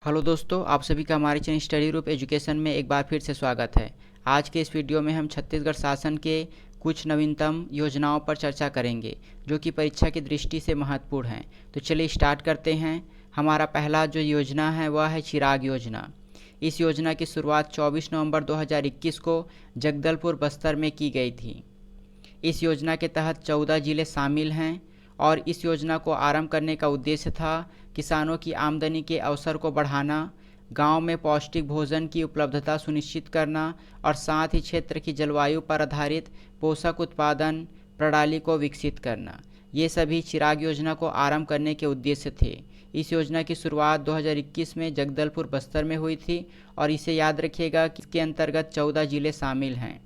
Hello दोस्तों, आप सभी का हमारे चैनल स्टडी ग्रुप एजुकेशन में एक बार फिर से स्वागत है। आज के इस वीडियो में हम छत्तीसगढ़ शासन के कुछ नवीनतम योजनाओं पर चर्चा करेंगे जो कि परीक्षा की दृष्टि से महत्वपूर्ण हैं। तो चलिए स्टार्ट करते हैं। हमारा पहला जो योजना है वह है चिराग योजना। इस योजना की शुरुआत 24 नवंबर 2021 को जगदलपुर बस्तर में की गई थी। इस योजना के तहत 14 जिले शामिल हैं और इस योजना को आरंभ करने का उद्देश्य था किसानों की आमदनी के अवसर को बढ़ाना, गांव में पौष्टिक भोजन की उपलब्धता सुनिश्चित करना और साथ ही क्षेत्र की जलवायु पर आधारित पोषक उत्पादन प्रणाली को विकसित करना। ये सभी चिराग योजना को आरंभ करने के उद्देश्य थे। इस योजना की शुरुआत 2021 में जगदलपुर बस्तर में हुई थी और इसे याद रखिएगा कि इसके अंतर्गत 14 जिले शामिल हैं।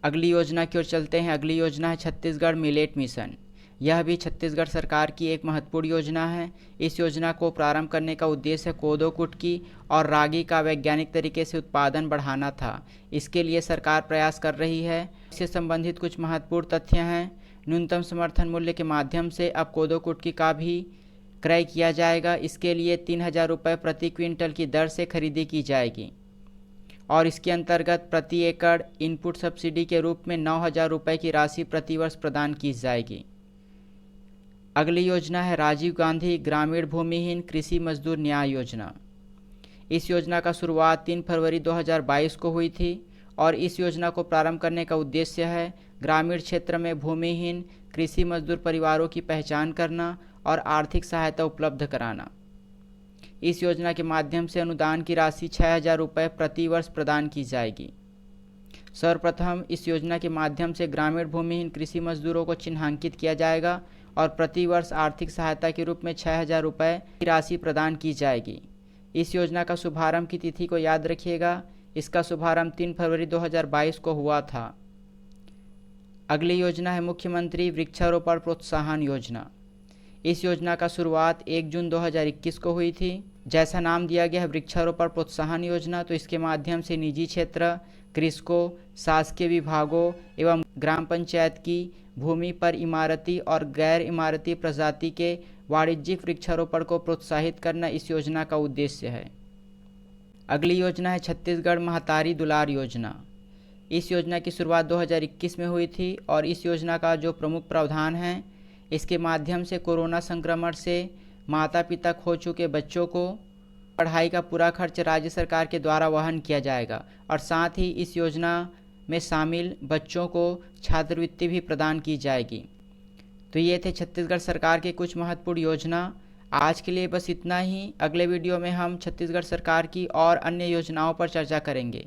अगली योजना की ओर चलते हैं। अगली योजना है छत्तीसगढ़ मिलेट मिशन। यह भी छत्तीसगढ़ सरकार की एक महत्वपूर्ण योजना है। इस योजना को प्रारंभ करने का उद्देश्य कोदो कुटकी और रागी का वैज्ञानिक तरीके से उत्पादन बढ़ाना था। इसके लिए सरकार प्रयास कर रही है। इससे संबंधित कुछ महत्वपूर्ण तथ्य हैं। न्यूनतम समर्थन मूल्य के माध्यम से अब कोदो कुटकी का भी क्रय किया जाएगा। इसके लिए 3,000 रुपये प्रति क्विंटल की दर से खरीदी की जाएगी और इसके अंतर्गत प्रति एकड़ इनपुट सब्सिडी के रूप में 9,000 रुपये की राशि प्रतिवर्ष प्रदान की जाएगी। अगली योजना है राजीव गांधी ग्रामीण भूमिहीन कृषि मजदूर न्याय योजना। इस योजना का शुरुआत 3 फरवरी 2022 को हुई थी और इस योजना को प्रारंभ करने का उद्देश्य है ग्रामीण क्षेत्र में भूमिहीन कृषि मजदूर परिवारों की पहचान करना और आर्थिक सहायता उपलब्ध कराना। इस योजना के माध्यम से अनुदान की राशि 6,000 रुपये प्रति वर्ष प्रदान की जाएगी। सर्वप्रथम इस योजना के माध्यम से ग्रामीण भूमिहीन कृषि मजदूरों को चिन्हांकित किया जाएगा और प्रति वर्ष आर्थिक सहायता के रूप में 6,000 रुपये की राशि प्रदान की जाएगी। इस योजना का शुभारंभ की तिथि को याद रखिएगा। इसका शुभारंभ 3 फरवरी 2022 को हुआ था। अगली योजना है मुख्यमंत्री वृक्षारोपण प्रोत्साहन योजना। इस योजना का शुरुआत 1 जून 2021 को हुई थी। जैसा नाम दिया गया है वृक्षारोपण प्रोत्साहन योजना, तो इसके माध्यम से निजी क्षेत्र, कृषकों, शासकीय विभागों एवं ग्राम पंचायत की भूमि पर इमारती और गैर इमारती प्रजाति के वाणिज्यिक वृक्षारोपण को प्रोत्साहित करना इस योजना का उद्देश्य है। अगली योजना है छत्तीसगढ़ महतारी दुलार योजना। इस योजना की शुरुआत 2021 में हुई थी और इस योजना का जो प्रमुख प्रावधान है, इसके माध्यम से कोरोना संक्रमण से माता पिता खो चुके बच्चों को पढ़ाई का पूरा खर्च राज्य सरकार के द्वारा वहन किया जाएगा और साथ ही इस योजना में शामिल बच्चों को छात्रवृत्ति भी प्रदान की जाएगी। तो ये थे छत्तीसगढ़ सरकार के कुछ महत्वपूर्ण योजना। आज के लिए बस इतना ही। अगले वीडियो में हम छत्तीसगढ़ सरकार की और अन्य योजनाओं पर चर्चा करेंगे।